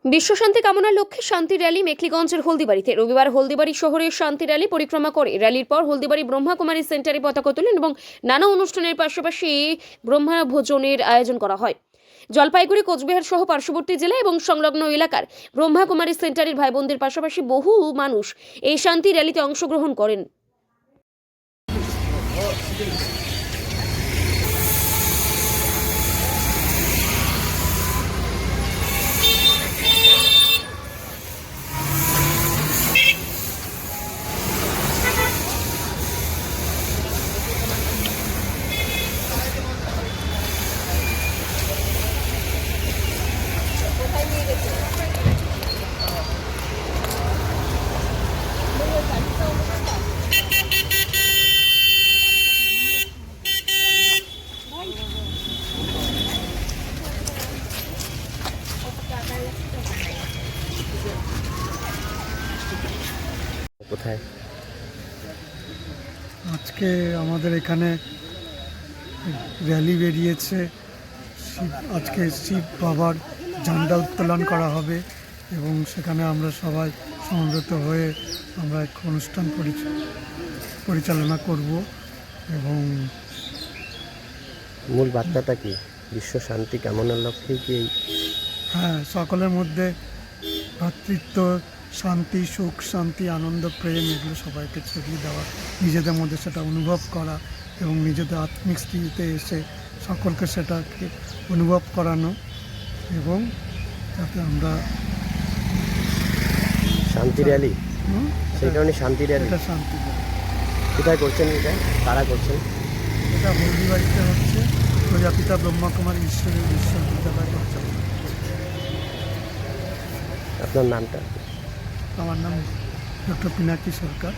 বিশ্বশান্তি কামনার লক্ষ্যে শান্তি র্যালি মেখলিগঞ্জের হলদিবাড়িতে রবিবার হলদিবাড়ি শহরে শান্তি র্যালি পরিক্রমা করে র্যালির পর হলদিবাড়ি ব্রহ্মাকুমারী সেন্টারে পতাকা তোলেন এবং নানা অনুষ্ঠানের পাশাপাশি ব্রহ্মা ভোজনের আয়োজন করা হয়। জলপাইগুড়ি, কোচবিহার সহ পার্শ্ববর্তী জেলা এবং সংলগ্ন এলাকার ব্রহ্মাকুমারী সেন্টারের ভাই বোনদের পাশাপাশি বহু মানুষ এই শান্তি র্যালিতে অংশগ্রহণ করেন। কোথায় আজকে আমাদের এখানে র্যালি বেরিয়েছে। আজকে শিব বাবার ঝান্ডা উত্তোলন করা হবে এবং সেখানে আমরা সবাই সমবেত হয়ে আমরা এক অনুষ্ঠান পরিচালনা করব। এবং মূল বার্তাটা কি? বিশ্ব শান্তি কামনার লক্ষ্যে কি? হ্যাঁ, সকলের মধ্যে ভ্রাতৃত্ব, শান্তি, সুখ, শান্তি, আনন্দ, প্রেম এগুলো সবাইকে ছড়িয়ে দেওয়া, নিজেদের মধ্যে সেটা অনুভব করা এবং নিজেদের আত্মিক স্থিতিতে এসে সকলকে সেটাকে অনুভব করানো এবং যাতে আমরা শান্তি র্যালি, সেই কারণে শান্তি র্যালি। এটা শান্তি কোথায় করছেন এটা? কারা করছেন? এটা হলদিবাড়িতে হচ্ছে, প্রজাপিতা ব্রহ্মকুমারী ঈশ্বরের বিশ্ববিদ্যালয় হচ্ছে। আপনার নামটা? আমার নাম ডক্টর পিনাকি সরকার।